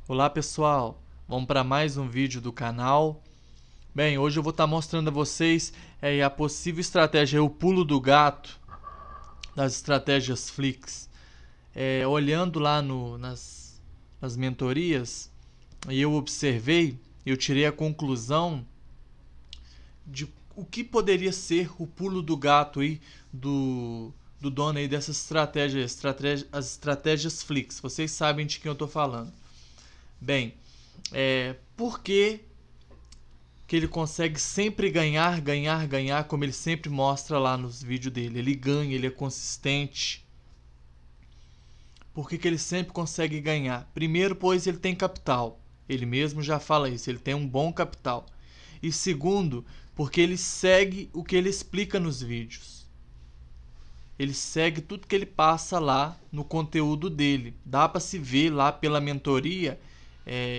Olá pessoal, vamos para mais um vídeo do canal. Bem, hoje eu vou estar mostrando a vocês a possível estratégia, o pulo do gato das estratégias Flix. Olhando lá nas mentorias, e eu observei, eu tirei a conclusão de o que poderia ser o pulo do gato aí do dono aí dessas as estratégias Flix. Vocês sabem de quem eu estou falando. Bem, por que ele consegue sempre ganhar, como ele sempre mostra lá nos vídeos dele? Ele ganha, ele é consistente. Por que ele sempre consegue ganhar? Primeiro, pois ele tem capital. Ele mesmo já fala isso, ele tem um bom capital. E segundo, porque ele segue o que ele explica nos vídeos. Ele segue tudo que ele passa lá no conteúdo dele. Dá para se ver lá pela mentoria.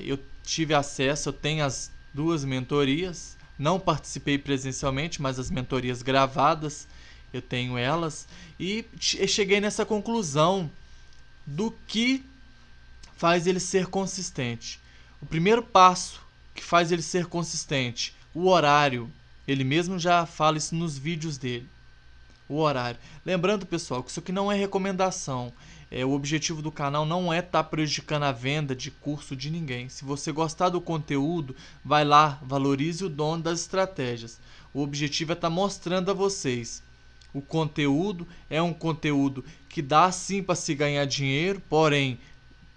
Eu tive acesso, eu tenho as duas mentorias. Não participei presencialmente, mas as mentorias gravadas, eu tenho elas. E cheguei nessa conclusão do que faz ele ser consistente. O primeiro passo que faz ele ser consistente, o horário. Ele mesmo já fala isso nos vídeos dele. O horário. Lembrando, pessoal, que isso aqui não é recomendação. O objetivo do canal não é estar prejudicando a venda de curso de ninguém. Se você gostar do conteúdo, vai lá, valorize o dono das estratégias. O objetivo é estar mostrando a vocês. O conteúdo é um conteúdo que dá sim para se ganhar dinheiro, porém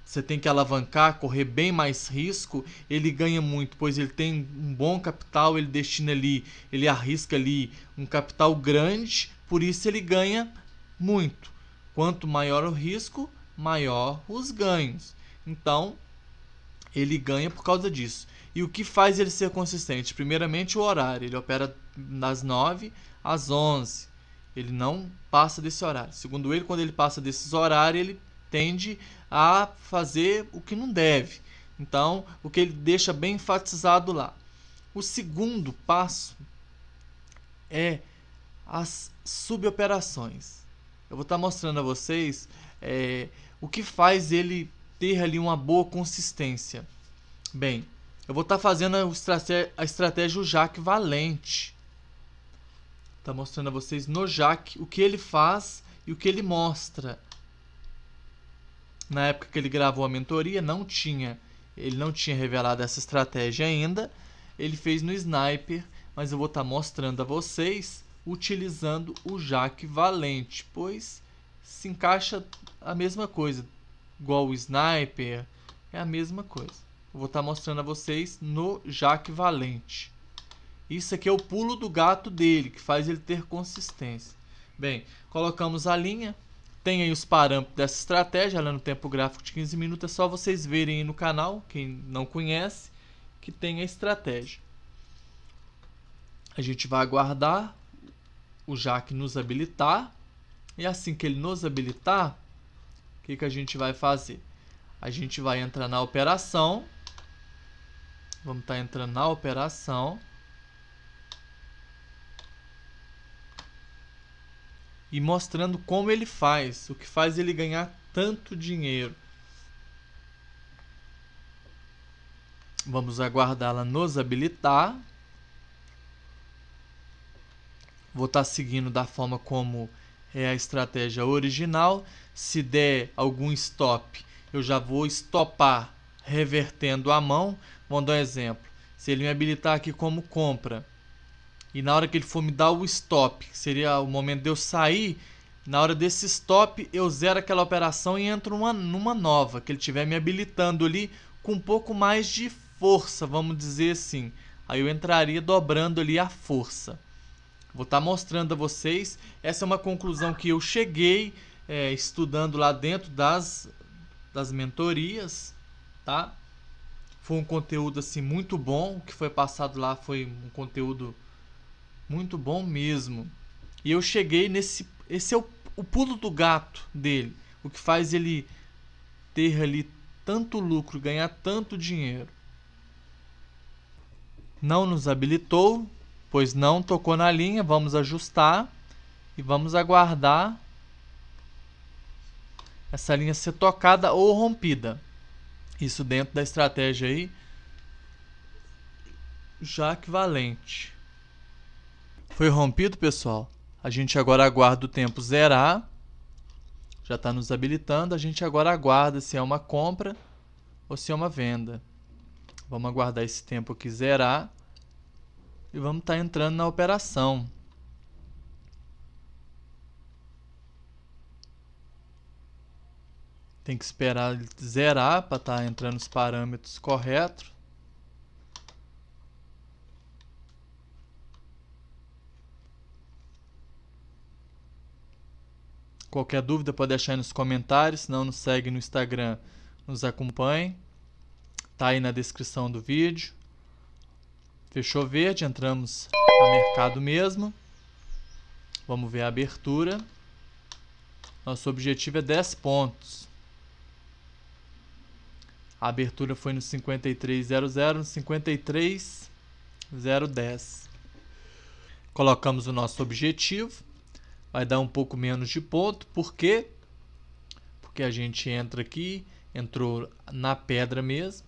você tem que alavancar, correr bem mais risco. Ele ganha muito, pois ele tem um bom capital, ele destina ali, ele arrisca ali um capital grande, por isso ele ganha muito. Quanto maior o risco, maior os ganhos. Então, ele ganha por causa disso. E o que faz ele ser consistente? Primeiramente, o horário. Ele opera das 9 às 11. Ele não passa desse horário. Segundo ele, quando ele passa desses horários, ele tende a fazer o que não deve. Então, o que ele deixa bem enfatizado lá. O segundo passo é as suboperações. Eu vou estar mostrando a vocês o que faz ele ter ali uma boa consistência. Bem, eu vou estar fazendo a estratégia o Jaque Valente. Está mostrando a vocês no Jaque o que ele faz e o que ele mostra. Na época que ele gravou a mentoria, ele não tinha revelado essa estratégia ainda. Ele fez no Sniper, mas eu vou estar mostrando a vocês utilizando o Jaque Valente, pois se encaixa a mesma coisa, igual o Sniper, é a mesma coisa. Eu vou estar mostrando a vocês no Jaque Valente. Isso aqui é o pulo do gato dele, que faz ele ter consistência. Bem, colocamos a linha. Tem aí os parâmetros dessa estratégia, lá no tempo gráfico de 15 minutos. É só vocês verem aí no canal, quem não conhece, que tem a estratégia. A gente vai aguardar o Jaque nos habilitar. E assim que ele nos habilitar, o que a gente vai fazer? A gente vai entrar na operação. Vamos estar entrando na operação. E mostrando como ele faz, o que faz ele ganhar tanto dinheiro. Vamos aguardá-la nos habilitar. Vou estar seguindo da forma como é a estratégia original. Se der algum stop, eu já vou stopar revertendo a mão. Vamos dar um exemplo. Se ele me habilitar aqui como compra, e na hora que ele for me dar o stop, que seria o momento de eu sair, na hora desse stop eu zero aquela operação e entro numa nova, que ele estiver me habilitando ali com um pouco mais de força, vamos dizer assim. Aí eu entraria dobrando ali a força. Vou estar mostrando a vocês. Essa é uma conclusão que eu cheguei estudando lá dentro das mentorias, tá? Foi um conteúdo assim muito bom. O que foi passado lá foi um conteúdo muito bom mesmo. E eu cheguei nesse... Esse é o pulo do gato dele. O que faz ele ter ali tanto lucro, ganhar tanto dinheiro. Não nos habilitou, pois não tocou na linha. Vamos ajustar e vamos aguardar essa linha ser tocada ou rompida. Isso dentro da estratégia aí Jaque Valente. Foi rompido, pessoal. A gente agora aguarda o tempo zerar. Já está nos habilitando. A gente agora aguarda se é uma compra ou se é uma venda. Vamos aguardar esse tempo aqui zerar. E vamos estar entrando na operação. Tem que esperar zerar para estar entrando os parâmetros corretos. Qualquer dúvida pode deixar aí nos comentários. Se não nos segue no Instagram, nos acompanhe. Tá aí na descrição do vídeo. Fechou verde, entramos a mercado mesmo. Vamos ver a abertura. Nosso objetivo é 10 pontos. A abertura foi no 53.00, no 53.010. Colocamos o nosso objetivo. Vai dar um pouco menos de ponto. Por quê? Porque a gente entra aqui, entrou na pedra mesmo,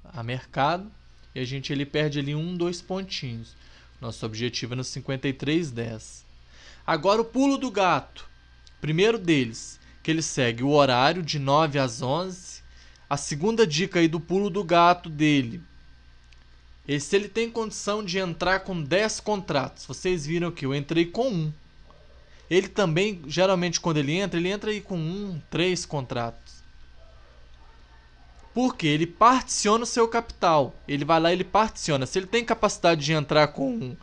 a mercado, e a gente ele perde ali 2 pontinhos. Nosso objetivo é no 53.10. Agora o pulo do gato. Primeiro deles, que ele segue o horário de 9 às 11. A segunda dica aí do pulo do gato dele. Se ele tem condição de entrar com 10 contratos. Vocês viram que eu entrei com 1. Ele também, geralmente quando ele entra aí com 3 contratos. Porque ele particiona o seu capital. Ele vai lá e ele particiona. Se ele tem capacidade de entrar com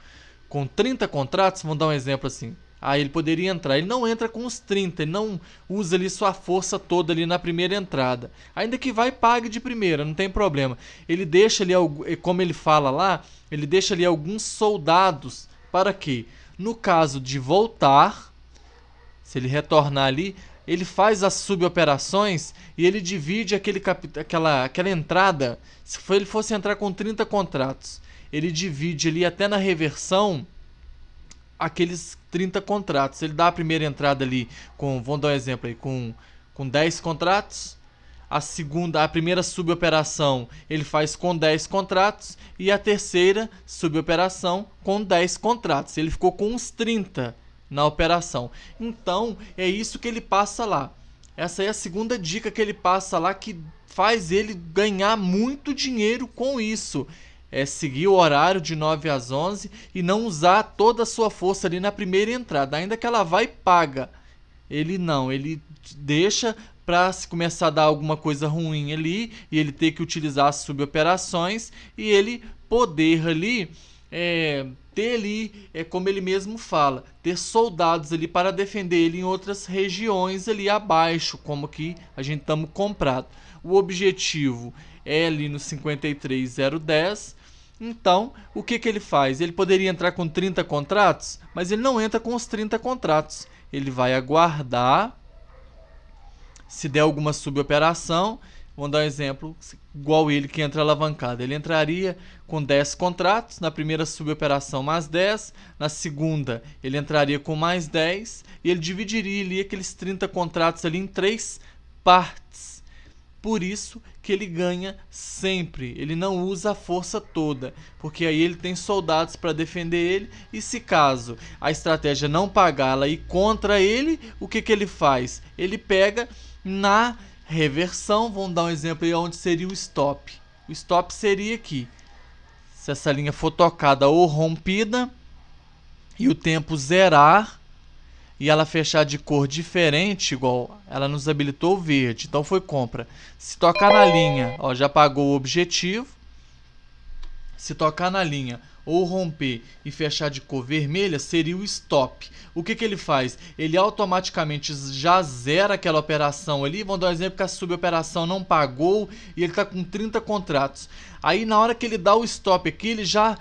30 contratos, vamos dar um exemplo assim. Aí ele poderia entrar. Ele não entra com os 30, ele não usa ali sua força toda ali na primeira entrada. Ainda que vai e pague de primeira, não tem problema. Ele deixa ali, como ele fala lá, ele deixa ali alguns soldados para quê? No caso de voltar, se ele retornar ali, ele faz as suboperações e ele divide aquela entrada. Se ele fosse entrar com 30 contratos, ele divide ali até na reversão aqueles 30 contratos. Ele dá a primeira entrada ali com, vamos dar um exemplo aí, com 10 contratos. A primeira suboperação ele faz com 10 contratos e a terceira suboperação com 10 contratos. Ele ficou com uns 30 na operação. Então, é isso que ele passa lá. Essa é a segunda dica que ele passa lá que faz ele ganhar muito dinheiro com isso. É seguir o horário de 9 às 11 e não usar toda a sua força ali na primeira entrada. Ainda que ela vai e paga. Ele não, ele deixa para se começar a dar alguma coisa ruim ali e ele ter que utilizar as suboperações e ele poder ali ter ali, como ele mesmo fala, ter soldados ali para defender ele em outras regiões ali abaixo, como que a gente estamos comprado. O objetivo é ali no 53.010. Então, o que ele faz? Ele poderia entrar com 30 contratos, mas ele não entra com os 30 contratos. Ele vai aguardar, se der alguma suboperação. Vamos dar um exemplo, igual ele que entra alavancado. Ele entraria com 10 contratos, na primeira suboperação mais 10, na segunda ele entraria com mais 10 e ele dividiria ali aqueles 30 contratos ali em 3 partes. Por isso que ele ganha sempre, ele não usa a força toda, porque aí ele tem soldados para defender ele e se caso a estratégia não pagá-la e contra ele, o que ele faz? Ele pega na reversão, vamos dar um exemplo aí onde seria o stop. O stop seria aqui. Se essa linha for tocada ou rompida e o tempo zerar e ela fechar de cor diferente, igual ela nos habilitou o verde, então foi compra. Se tocar na linha, ó, já pagou o objetivo. Se tocar na linha ou romper e fechar de cor vermelha, seria o stop. O que ele faz? Ele automaticamente já zera aquela operação ali. Vamos dar um exemplo que a suboperação não pagou e ele está com 30 contratos. Aí na hora que ele dá o stop aqui, ele já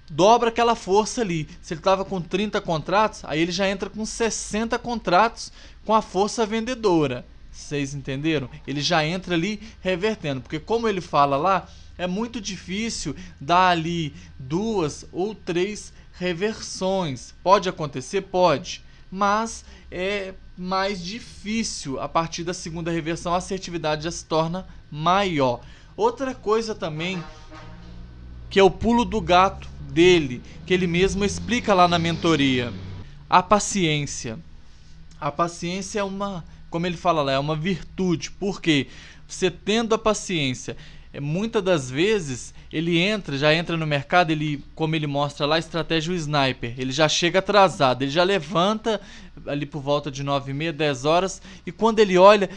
dobra aquela força ali. Se ele estava com 30 contratos, aí ele já entra com 60 contratos com a força vendedora. Vocês entenderam? Ele já entra ali revertendo, porque como ele fala lá, é muito difícil dar ali 2 ou 3 reversões. Pode acontecer? Pode. Mas é mais difícil. A partir da segunda reversão, a assertividade já se torna maior. Outra coisa também, que é o pulo do gato dele, que ele mesmo explica lá na mentoria. A paciência. A paciência é uma, como ele fala lá, é uma virtude. Por quê? Você tendo a paciência, muitas das vezes ele já entra no mercado, ele, como ele mostra lá, a estratégia o sniper, ele já chega atrasado, ele já levanta ali por volta de 9h30, 10 horas, e quando ele olha,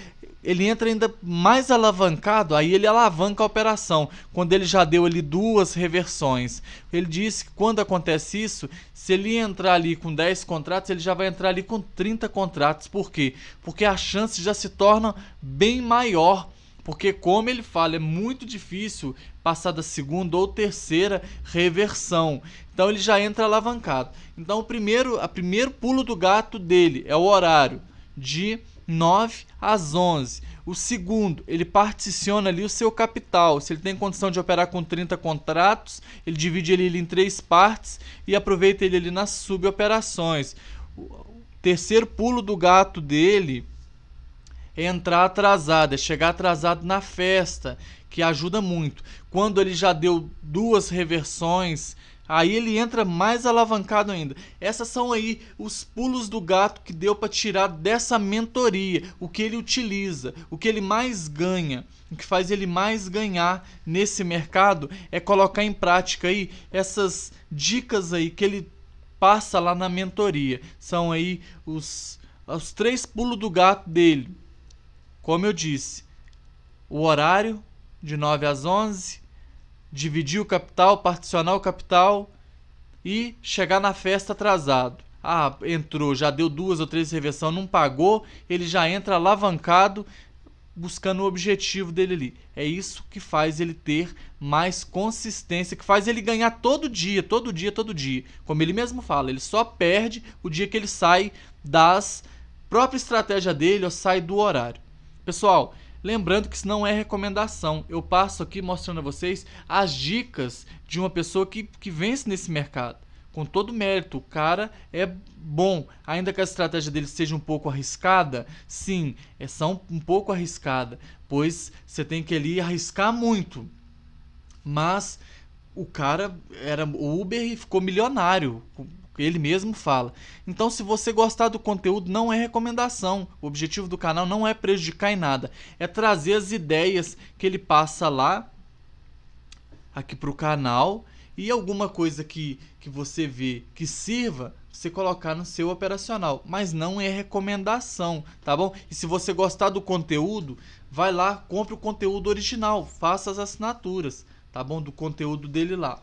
ele entra ainda mais alavancado, aí ele alavanca a operação, quando ele já deu ali 2 reversões. Ele disse que quando acontece isso, se ele entrar ali com 10 contratos, ele já vai entrar ali com 30 contratos. Por quê? Porque a chance já se torna bem maior. Porque, como ele fala, é muito difícil passar da segunda ou terceira reversão. Então ele já entra alavancado. Então o primeiro pulo do gato dele é o horário de 9 às 11. O segundo, ele particiona ali o seu capital. Se ele tem condição de operar com 30 contratos, ele divide ele em 3 partes e aproveita ele ali nas suboperações. O terceiro pulo do gato dele é entrar atrasado, é chegar atrasado na festa, que ajuda muito. Quando ele já deu 2 reversões, aí ele entra mais alavancado ainda. Essas são aí os pulos do gato que deu para tirar dessa mentoria, o que ele utiliza, o que ele mais ganha, o que faz ele mais ganhar nesse mercado é colocar em prática aí essas dicas aí que ele passa lá na mentoria. São aí os 3 pulos do gato dele. Como eu disse, o horário de 9 às 11, dividir o capital, particionar o capital e chegar na festa atrasado. Ah, entrou, já deu 2 ou 3 reversões, não pagou, ele já entra alavancado buscando o objetivo dele ali. É isso que faz ele ter mais consistência, que faz ele ganhar todo dia. Como ele mesmo fala, ele só perde o dia que ele sai das próprias estratégias dele ou sai do horário. Pessoal, lembrando que isso não é recomendação. Eu passo aqui mostrando a vocês as dicas de uma pessoa que vence nesse mercado. Com todo mérito, o cara é bom. Ainda que a estratégia dele seja um pouco arriscada, sim, são um pouco arriscada, pois você tem que ali arriscar muito. Mas o cara era Uber e ficou milionário. Ele mesmo fala. Então, se você gostar do conteúdo, não é recomendação. O objetivo do canal não é prejudicar em nada. É trazer as ideias que ele passa lá, aqui para o canal, e alguma coisa que você vê que sirva, você colocar no seu operacional. Mas não é recomendação, tá bom? E se você gostar do conteúdo, vai lá, compre o conteúdo original, faça as assinaturas, tá bom? Do conteúdo dele lá.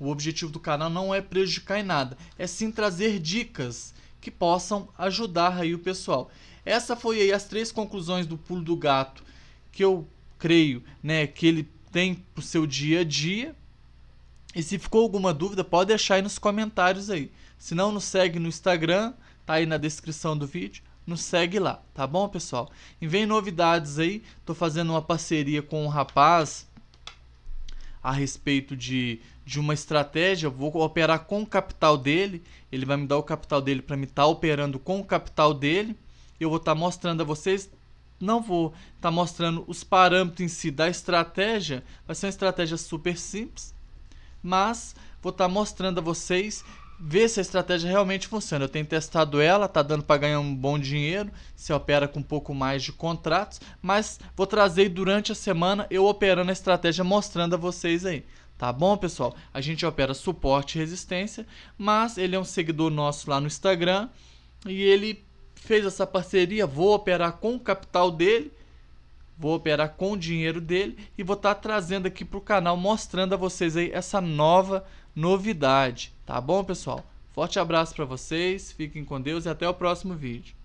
O objetivo do canal não é prejudicar em nada, é sim trazer dicas que possam ajudar aí o pessoal. Essa foi aí as 3 conclusões do pulo do gato que eu creio, né, que ele tem pro seu dia a dia. E se ficou alguma dúvida, pode deixar aí nos comentários aí. Se não, nos segue no Instagram, tá aí na descrição do vídeo. Nos segue lá, tá bom, pessoal? E vem novidades aí, tô fazendo uma parceria com um rapaz a respeito de uma estratégia. Eu vou operar com o capital dele, ele vai me dar o capital dele para me estar operando com o capital dele. Eu vou estar mostrando a vocês, não vou estar mostrando os parâmetros em si da estratégia, vai ser uma estratégia super simples, mas vou estar mostrando a vocês, ver se a estratégia realmente funciona. Eu tenho testado ela, tá dando para ganhar um bom dinheiro, se opera com um pouco mais de contratos, mas vou trazer durante a semana eu operando a estratégia, mostrando a vocês aí. Tá bom, pessoal? A gente opera suporte e resistência, mas ele é um seguidor nosso lá no Instagram e ele fez essa parceria. Vou operar com o capital dele, vou operar com o dinheiro dele e vou estar trazendo aqui para o canal, mostrando a vocês aí essa nova novidade. Tá bom, pessoal? Forte abraço para vocês, fiquem com Deus e até o próximo vídeo.